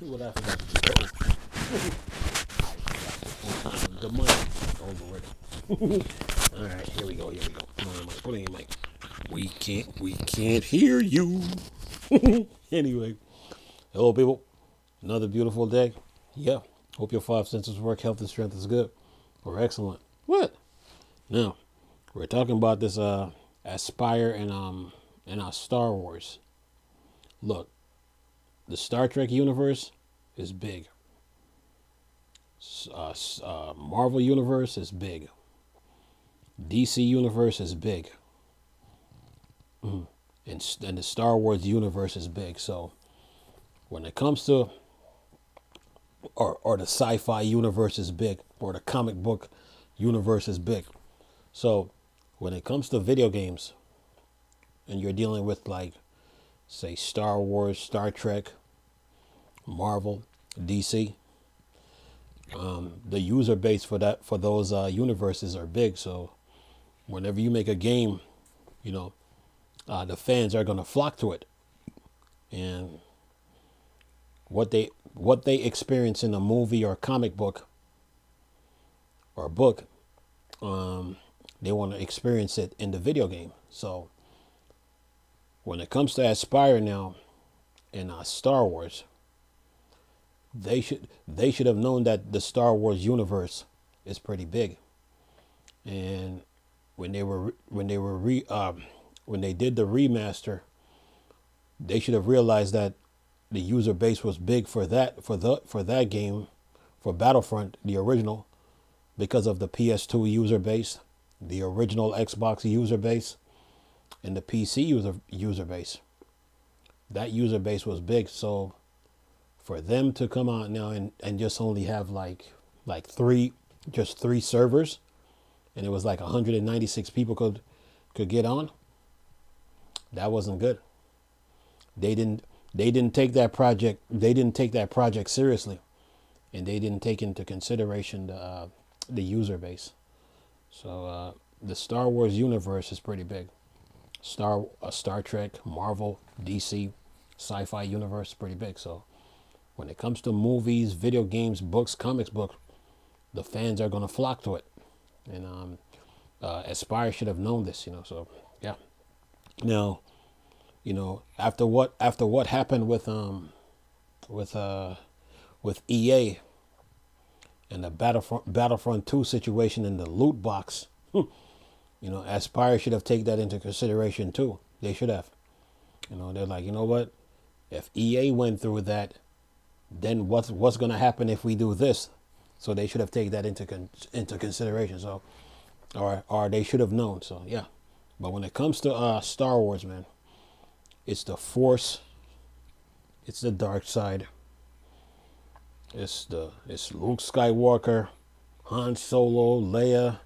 What I forgot to do. The mic overrated. All right, here we go. Here we go. Put on your mic. Put on your mic. We can't hear you. Anyway, hello people. Another beautiful day. Yeah. Hope your five senses work. Health and strength is good or excellent. What? Now, we're talking about this Aspire and Star Wars. Look, the Star Trek universe is big. Marvel universe is big. DC universe is big. And the Star Wars universe is big. So when it comes to or the sci-fi universe is big, or the comic book universe is big. So when it comes to video games and you're dealing with, like, say, Star Wars, Star Trek, Marvel, DC, the user base for those universes are big. So whenever you make a game, the fans are going to flock to it. And what they experience in a movie or comic book or book, they want to experience it in the video game. So when it comes to Aspire now and Star Wars, they should have known that the Star Wars universe is pretty big. And when they did the remaster, they should have realized that the user base was big for that game, for Battlefront, the original, because of the PS2 user base, the original Xbox user base, and the PC user base. That user base was big. So for them to come out now and just only have like three servers, and it was like 196 people could get on, that wasn't good. They didn't take that project. They didn't take that project seriously, and they didn't take into consideration the user base. So the Star Wars universe is pretty big. Star Trek, Marvel, DC, sci-fi universe is pretty big. So when it comes to movies, video games, books, comics book, the fans are gonna flock to it. And Aspire should have known this, So yeah. Now, after what happened with EA and the Battlefront 2 situation in the loot box, Aspire should have taken that into consideration too. They should have. They're like, you know what? If EA went through that, then what's going to happen if we do this? So they should have taken that into consideration. So, or they should have known. So yeah. But when it comes to Star Wars, man, it's the Force, it's the dark side, it's Luke Skywalker, Han Solo, Leia,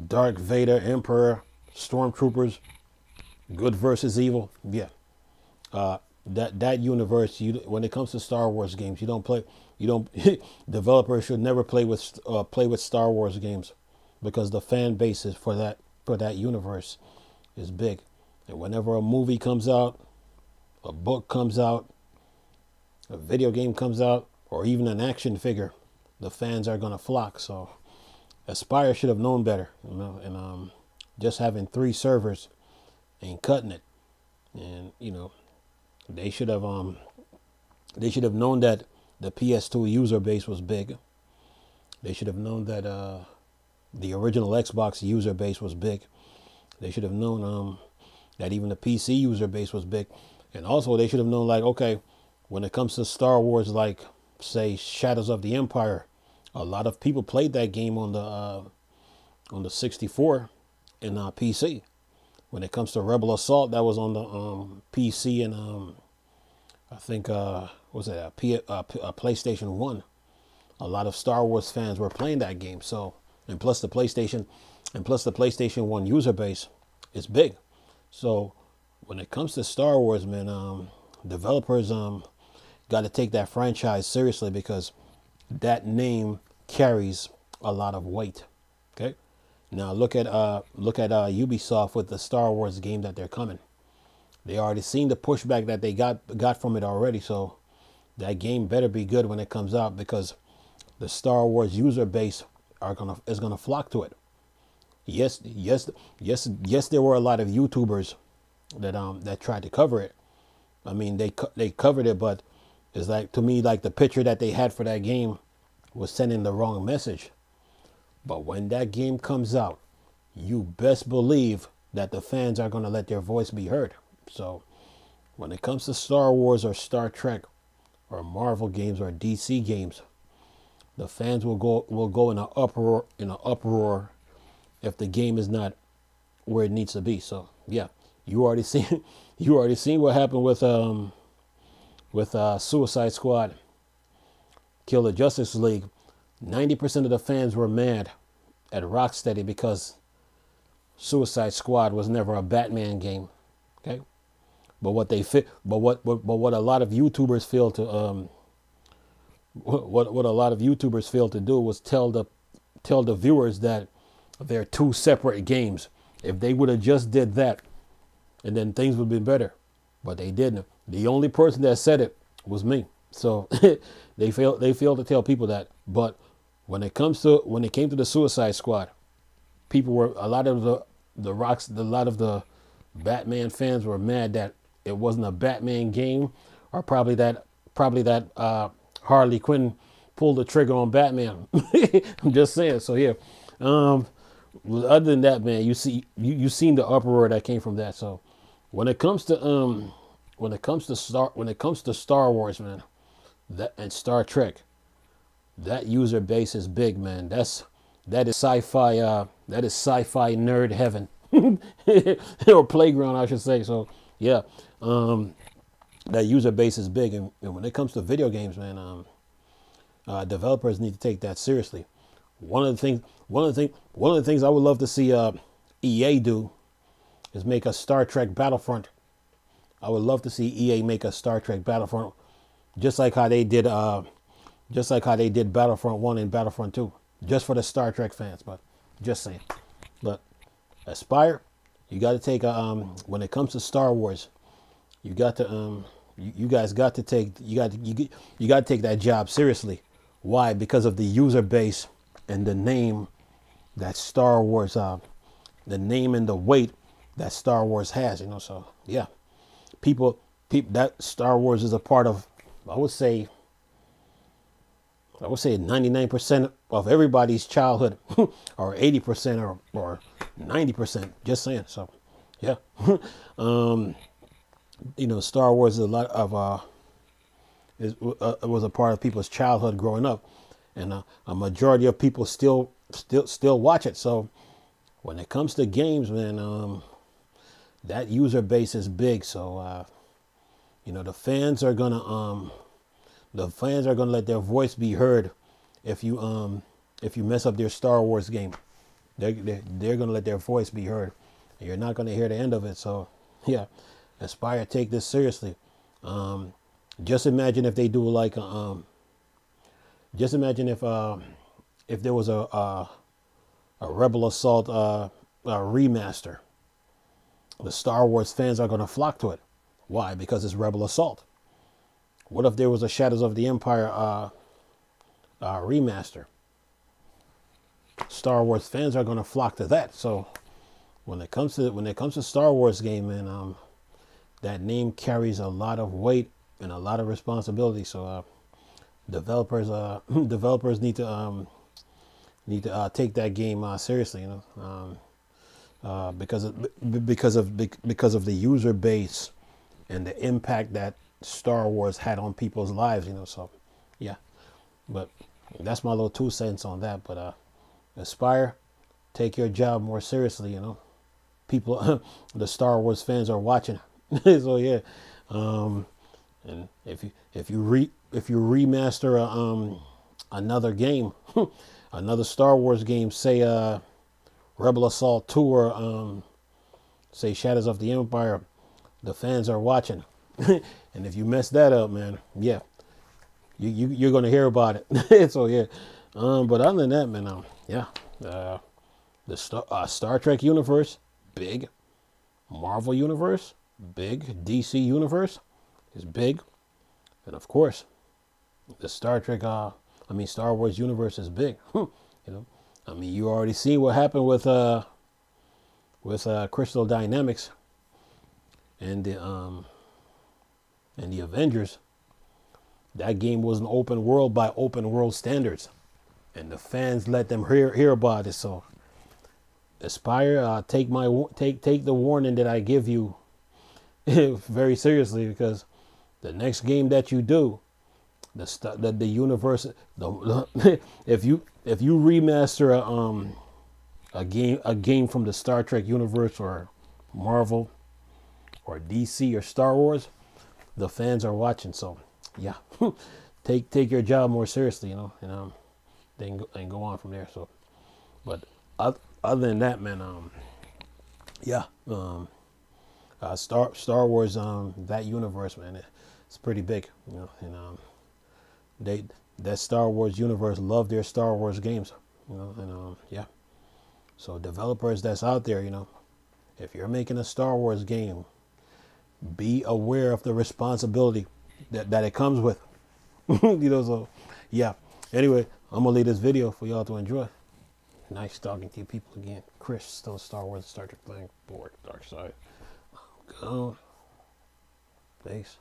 Darth Vader, Emperor, Stormtroopers, good versus evil. Yeah. That universe, when it comes to Star Wars games, developers should never play with Star Wars games, because the fan bases for that universe is big. And whenever a movie comes out, a book comes out, a video game comes out, or even an action figure, the fans are gonna flock. So Aspire should have known better, and just having 3 servers ain't cutting it. And they should have known that the PS2 user base was big. They should have known that the original Xbox user base was big. They should have known that even the PC user base was big. And also they should have known, like, okay, when it comes to Star Wars, like, say, Shadows of the Empire, a lot of people played that game on the 64 and PC. When it comes to Rebel Assault, that was on the PC and I think was it a PlayStation 1. A lot of Star Wars fans were playing that game. So, and plus the PlayStation 1 user base is big. So when it comes to Star Wars, man, developers got to take that franchise seriously, because that name carries a lot of weight. Okay. Now look at Ubisoft with the Star Wars game that they're coming. They already seen the pushback that they got from it already. So that game better be good when it comes out, because the Star Wars user base is gonna flock to it. Yes. There were a lot of YouTubers that tried to cover it. I mean, they covered it, but it's like, to me, like the picture that they had for that game was sending the wrong message. But when that game comes out, you best believe that the fans are gonna let their voice be heard. So when it comes to Star Wars or Star Trek or Marvel games or DC games, the fans will go in an uproar if the game is not where it needs to be. So yeah, you already seen what happened with Suicide Squad, Kill the Justice League. 90% of the fans were mad at Rocksteady because Suicide Squad was never a Batman game. Okay, but what a lot of YouTubers fail to what a lot of YouTubers failed to do was tell the viewers that they're two separate games. If they would have just did that, and then things would be better, but they didn't. The only person that said it was me. So they failed to tell people that. But when it came to the Suicide Squad, a lot of the Batman fans were mad that it wasn't a Batman game, or probably that Harley Quinn pulled the trigger on Batman. I'm just saying. So yeah. Other than that, man, you seen the uproar that came from that. So when it comes to Star Wars, man, and Star Trek, that user base is big, man. That is sci-fi nerd heaven. Or playground, I should say. So yeah, that user base is big, and when it comes to video games, man, developers need to take that seriously. One of the things I would love to see EA do is make a Star Trek Battlefront. I would love to see EA make a Star Trek Battlefront, just like how they did Battlefront 1 and Battlefront 2, just for the Star Trek fans. But just saying. But Aspire, you got to take when it comes to Star Wars, you got to you guys got to take you got to take that job seriously. Why? Because of the user base and the name that Star Wars, the name and the weight that Star Wars has, so yeah, people that Star Wars is a part of, I would say 99% of everybody's childhood, or 80% or 90%, just saying. So yeah. Star Wars is a lot of was a part of people's childhood growing up, and a majority of people still watch it. So when it comes to games, man, that user base is big. So the fans are gonna let their voice be heard if you mess up their Star Wars game. They're gonna let their voice be heard, and you're not gonna hear the end of it. So yeah, Aspire, take this seriously. Just imagine if they do like just imagine if there was a Rebel Assault remaster. The Star Wars fans are going to flock to it. Why? Because it's Rebel Assault. What if there was a Shadows of the Empire remaster? Star Wars fans are going to flock to that. So when it comes to Star Wars game, man, that name carries a lot of weight and a lot of responsibility. So developers need to take that game seriously, because of the user base and the impact that Star Wars had on people's lives, So yeah, but that's my little 2 cents on that. But Aspire, take your job more seriously, People, the Star Wars fans are watching. So yeah, and if you remaster another game, another Star Wars game, say Rebel Assault 2 or say Shadows of the Empire, the fans are watching. And if you mess that up, man, yeah, you're gonna hear about it. So yeah, but other than that, man, yeah, the Star Trek universe, big. Marvel universe, big. DC universe is big. And of course, The Star Trek, Star Wars universe is big. You know, I mean, you already see what happened with Crystal Dynamics and the Avengers. That game was an open world by open world standards, and the fans let them hear about it. So, Aspire, take the warning that I give you very seriously, because the next game that you do, the universe, if you remaster a game from the Star Trek universe, or Marvel or DC or Star Wars, the fans are watching. So yeah, take your job more seriously, and then go on from there. So, but other than that, man, Star Wars, that universe, man, it's pretty big, and that Star Wars universe love their Star Wars games, and yeah. So developers that's out there, if you're making a Star Wars game, be aware of the responsibility that it comes with. So yeah. Anyway, I'm gonna leave this video for y'all to enjoy. Nice talking to you people again. Chris, still Star Wars, Star Trek playing board, Dark Side. Go. Thanks.